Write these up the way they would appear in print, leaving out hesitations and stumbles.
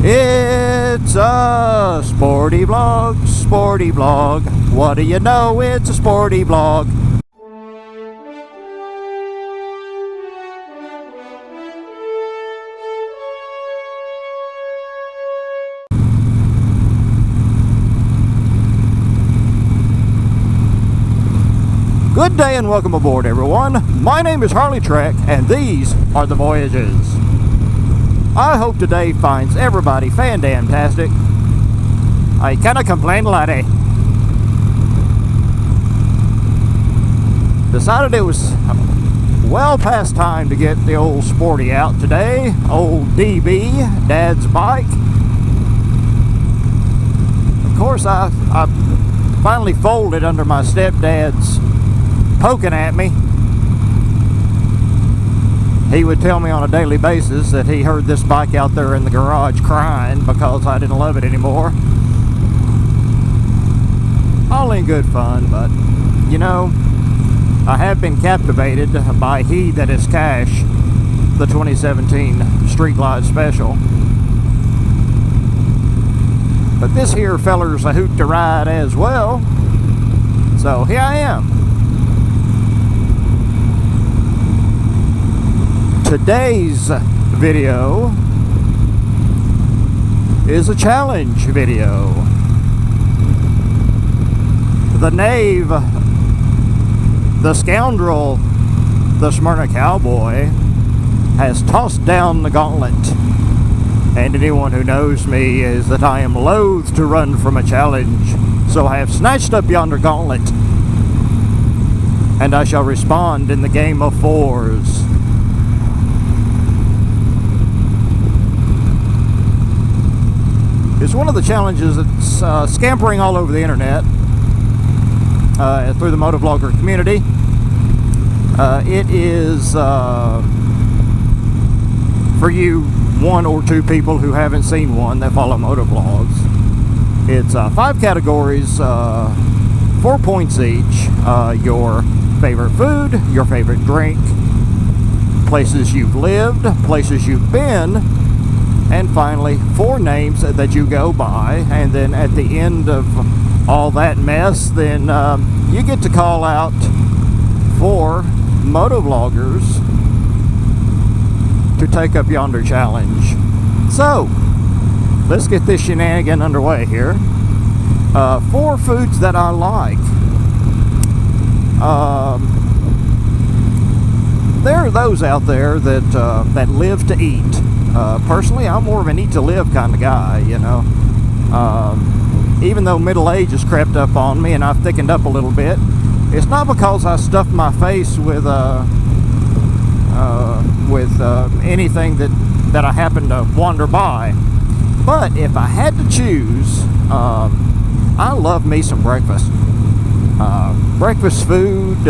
It's a sporty vlog, sporty vlog. What do you know? It's a sporty vlog. Good day and welcome aboard, everyone. My name is HarleyTrek, and these are the Voyages. I hope today finds everybody fan-damn-tastic. I cannot complain, laddie. Decided it was well past time to get the old sporty out today. Old DB, Dad's bike. Of course, I finally folded under my stepdad's poking at me. He would tell me on a daily basis that he heard this bike out there in the garage crying because I didn't love it anymore. All in good fun, but you know, I have been captivated by He That Is Cash, the 2017 Street Glide Special. But this here feller's a hoot to ride as well, so here I am. Today's video is a challenge video. The knave, the scoundrel, the Smyrna Cowboy, has tossed down the gauntlet. And anyone who knows me is that I am loath to run from a challenge. So I have snatched up yonder gauntlet, and I shall respond in the game of fours. It's one of the challenges that's scampering all over the internet through the motovlogger community. It is for you one or two people who haven't seen one that follow motovlogs. It's 5 categories, 4 points each. Your favorite food, your favorite drink, places you've lived, places you've been, and finally 4 names that you go by. And then at the end of all that mess, then you get to call out 4 motovloggers to take up yonder challenge. So let's get this shenanigan underway here. 4 foods that I like. There are those out there that live to eat. Personally, I'm more of an eat to live kind of guy, you know. Even though middle age has crept up on me and I've thickened up a little bit, it's not because I stuffed my face with anything that I happen to wander by. But if I had to choose, I love me some breakfast. Breakfast food,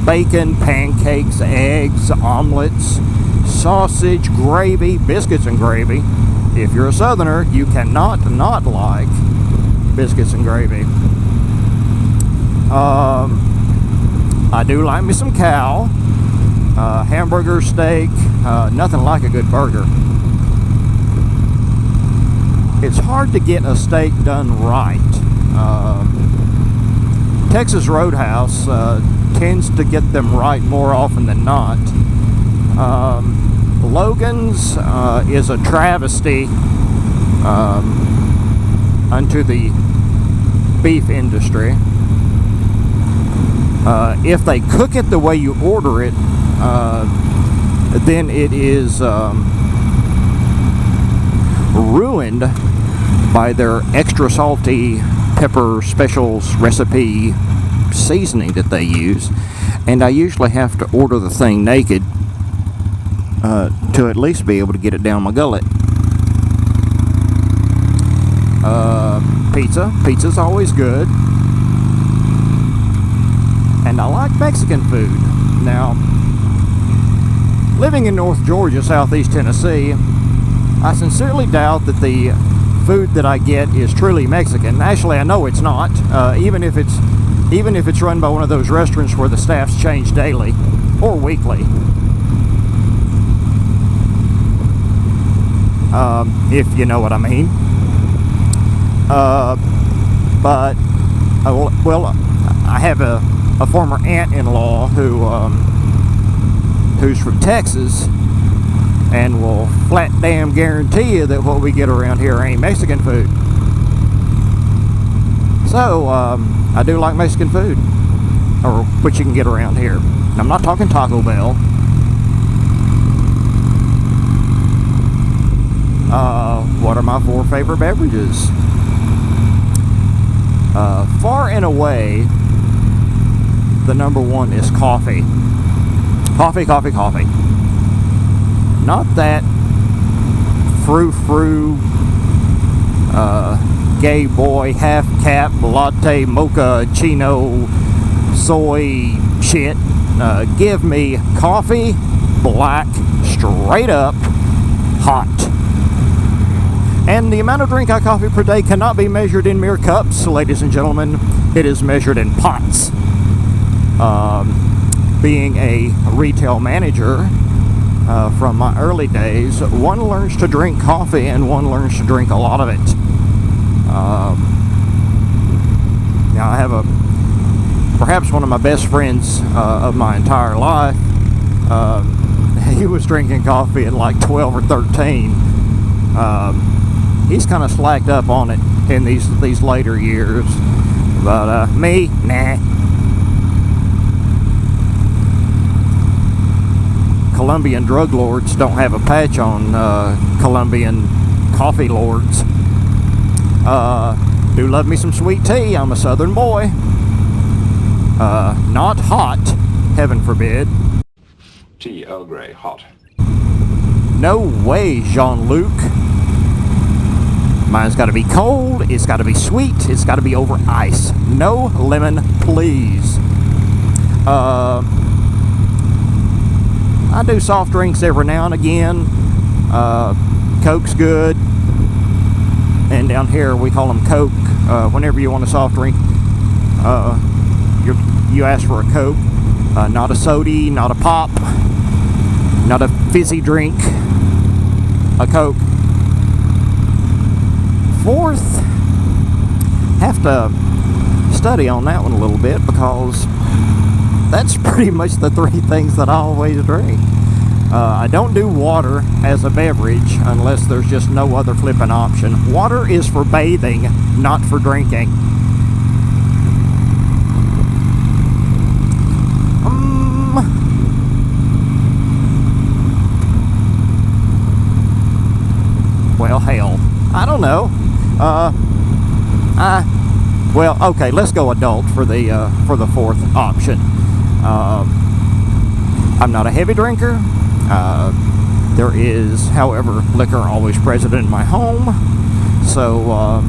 bacon, pancakes, eggs, omelets, sausage, gravy, biscuits and gravy. If you're a southerner, you cannot not like biscuits and gravy. I do like me some cow, hamburger, steak, nothing like a good burger. It's hard to get a steak done right. Texas Roadhouse tends to get them right more often than not. Logan's is a travesty unto the beef industry. If they cook it the way you order it, then it is ruined by their extra salty pepper specials recipe seasoning that they use. And I usually have to order the thing naked to at least be able to get it down my gullet. Pizza's always good. And I like Mexican food. Now, living in North Georgia, Southeast Tennessee, I sincerely doubt that the food that I get is truly Mexican. Actually, I know it's not, even if it's run by one of those restaurants where the staffs change daily or weekly. if you know what I mean. But well, I have a former aunt-in-law who's from Texas, and will flat damn guarantee you that what we get around here ain't Mexican food. So I do like Mexican food, or what you can get around here. I'm not talking Taco Bell. What are my 4 favorite beverages? Far and away, the number 1 is coffee. Coffee. Not that frou-frou, gay boy, half-cap, latte, mocha, chino, soy shit. Give me coffee, black, straight up, hot. And the amount of drink I coffee per day cannot be measured in mere cups, ladies and gentlemen. It is measured in pots. Being a retail manager from my early days, one learns to drink coffee and one learns to drink a lot of it. Now I have perhaps one of my best friends of my entire life. He was drinking coffee at like 12 or 13. He's kind of slacked up on it in these later years, but me, nah. Colombian drug lords don't have a patch on Colombian coffee lords. Do love me some sweet tea. I'm a southern boy. Not hot, heaven forbid. Tea Earl Grey, hot. No way, Jean-Luc. Mine's got to be cold, it's got to be sweet, it's got to be over ice. No lemon, please. I do soft drinks every now and again. Coke's good. And down here we call them Coke. Whenever you want a soft drink, you ask for a Coke. Not a soda, not a pop, not a fizzy drink. A Coke. 4th, have to study on that one a little bit, because that's pretty much the 3 things that I always drink. I don't do water as a beverage unless there's just no other flipping option. Water is for bathing, not for drinking. Well, hell, I don't know. Well, okay, let's go adult for the 4th option. I'm not a heavy drinker. There is, however, liquor always present in my home. So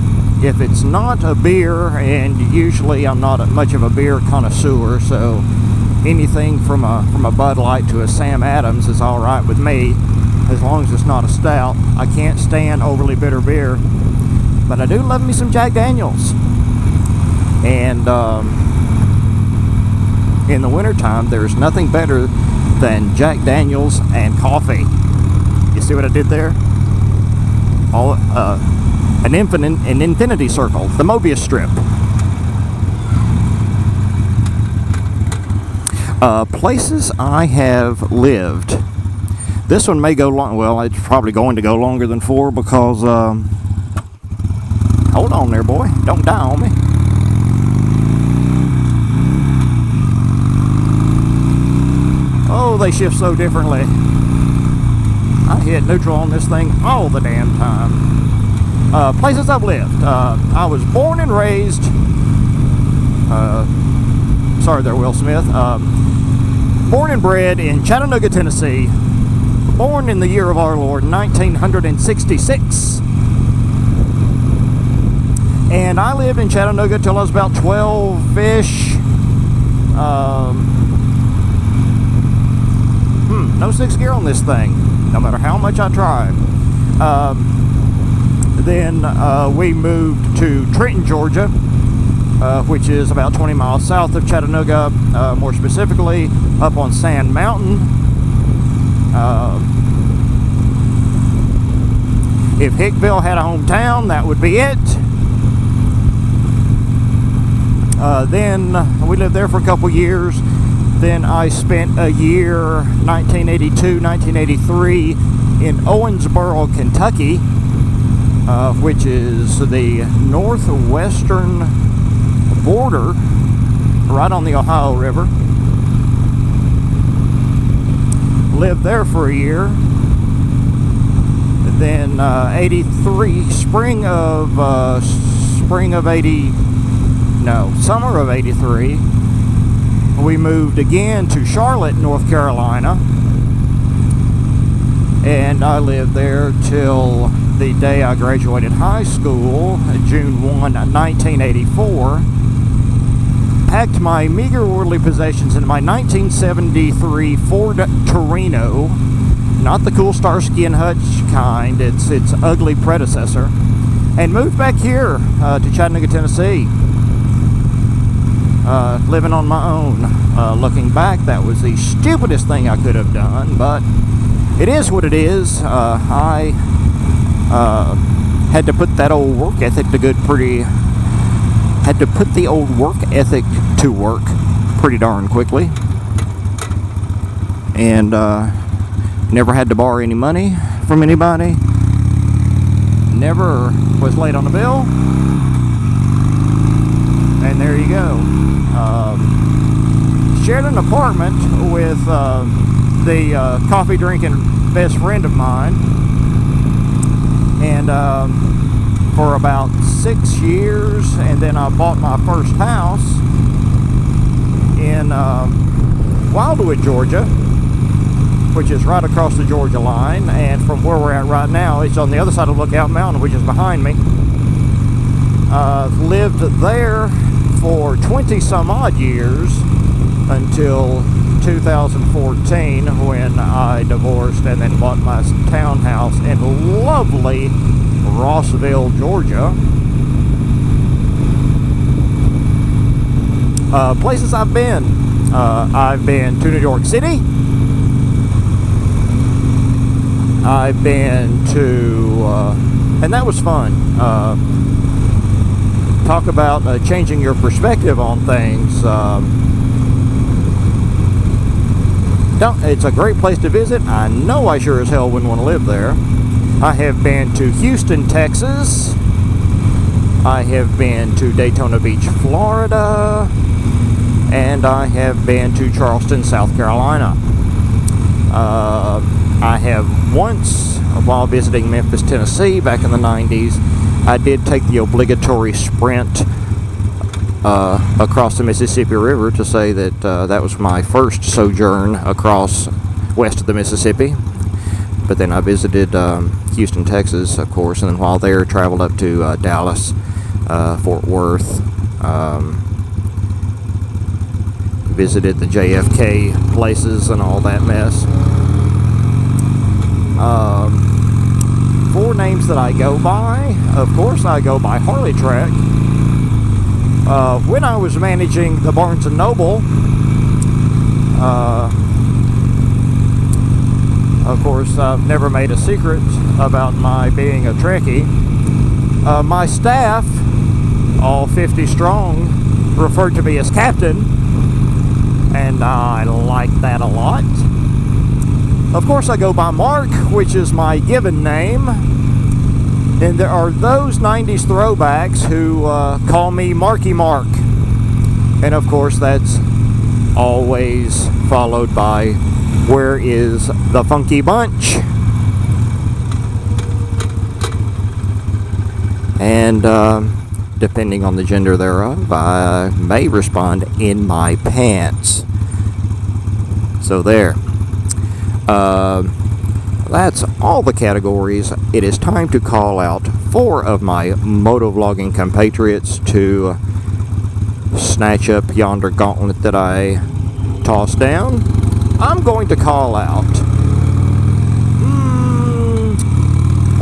if it's not a beer, and usually I'm not much of a beer connoisseur, so anything from a Bud Light to a Sam Adams is all right with me, as long as it's not a stout. I can't stand overly bitter beer, but I do love me some Jack Daniels. And in the wintertime, there's nothing better than Jack Daniels and coffee. You see what I did there? An infinity circle, the Mobius strip. Places I have lived. This one may go long. Well, it's probably going to go longer than 4, because hold on there, boy, don't die on me. Oh, they shift so differently. I hit neutral on this thing all the damn time. Places I've lived. I was born and raised. Sorry there, Will Smith. Born and bred in Chattanooga, Tennessee. Born in the year of our Lord, 1966. And I lived in Chattanooga till I was about 12-ish. No 6th gear on this thing, no matter how much I tried. Then we moved to Trenton, Georgia, which is about 20 miles south of Chattanooga, more specifically up on Sand Mountain. If Hickville had a hometown, that would be it. Then we lived there for a couple years. Then I spent a year, 1982, 1983, in Owensboro, Kentucky, which is the northwestern border, right on the Ohio River. Lived there for a year. Then 83, summer of 83, we moved again to Charlotte, North Carolina, and I lived there till the day I graduated high school, June 1, 1984. Packed my meager worldly possessions in my 1973 Ford Torino, not the cool Starsky and Hutch kind, its ugly predecessor, and moved back here to Chattanooga, Tennessee. Living on my own. Looking back, that was the stupidest thing I could have done, but it is what it is. I had to put that old work ethic to work pretty darn quickly, and never had to borrow any money from anybody. Never was late on a bill. And there you go. Shared an apartment with the coffee drinking best friend of mine, and for about 6 years, and then I bought my first house in Wildwood, Georgia, which is right across the Georgia line, and from where we're at right now, it's on the other side of Lookout Mountain, which is behind me. Lived there for 20 some odd years until 2014, when I divorced and then bought my townhouse in lovely Rossville, Georgia. Places I've been to New York City. I've been to and that was fun. Talk about changing your perspective on things. It's a great place to visit. I know I sure as hell wouldn't want to live there. I have been to Houston, Texas. I have been to Daytona Beach, Florida. And I have been to Charleston, South Carolina. I have once, while visiting Memphis, Tennessee back in the 90s, I did take the obligatory sprint across the Mississippi River to say that that was my first sojourn across west of the Mississippi. But then I visited Houston, Texas, of course, and then while there, traveled up to Dallas, Fort Worth, visited the JFK places and all that mess. 4 names that I go by. Of course, I go by HarleyTrek. When I was managing the Barnes & Noble, of course, I've never made a secret about my being a Trekkie. My staff, all 50 strong, referred to me as Captain, and I like that a lot. Of course, I go by Mark, which is my given name. Then there are those 90s throwbacks who call me Marky Mark. And of course, that's always followed by, where is the Funky Bunch? And depending on the gender thereof, I may respond, in my pants. So there. That's all the categories. It is time to call out 4 of my motovlogging compatriots to snatch up yonder gauntlet that I tossed down. I'm going to call out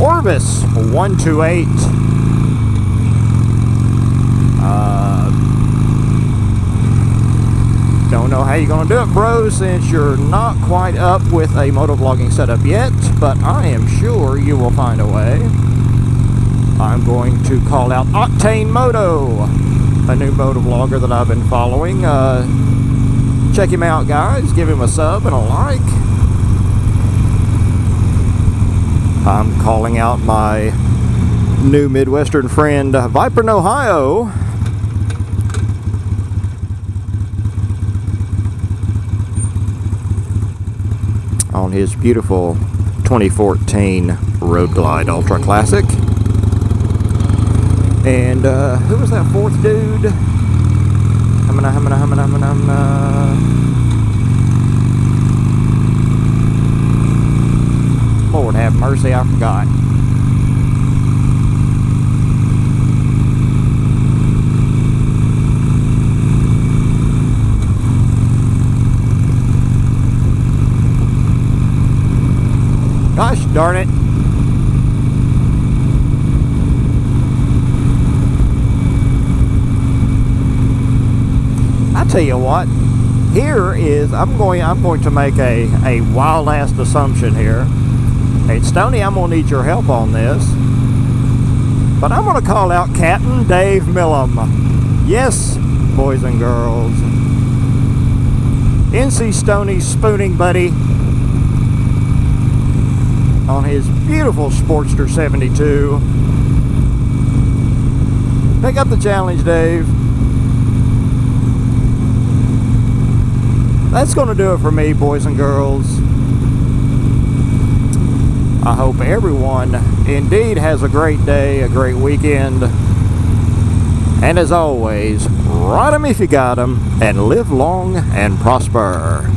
Orvis 128. Don't know how you're going to do it, bro, since you're not quite up with a motovlogging setup yet, but I am sure you will find a way. I'm going to call out Octane Moto, a new moto vlogger that I've been following. Check him out, guys. Give him a sub and a like. I'm calling out my new Midwestern friend, Viper in Ohio. On his beautiful 2014 Road Glide Ultra Classic. And who was that fourth dude? Lord have mercy, I forgot. Gosh darn it. I tell you what, here is, I'm going to make a wild ass assumption here. Hey, Stoney, I'm going to need your help on this. But I'm going to call out Captain Dave Millum. Yes, boys and girls. NC Stoney's spooning buddy on his beautiful Sportster 72. Pick up the challenge, Dave. That's going to do it for me, boys and girls. I hope everyone indeed has a great day, a great weekend. And as always, ride 'em if you got 'em, and live long and prosper.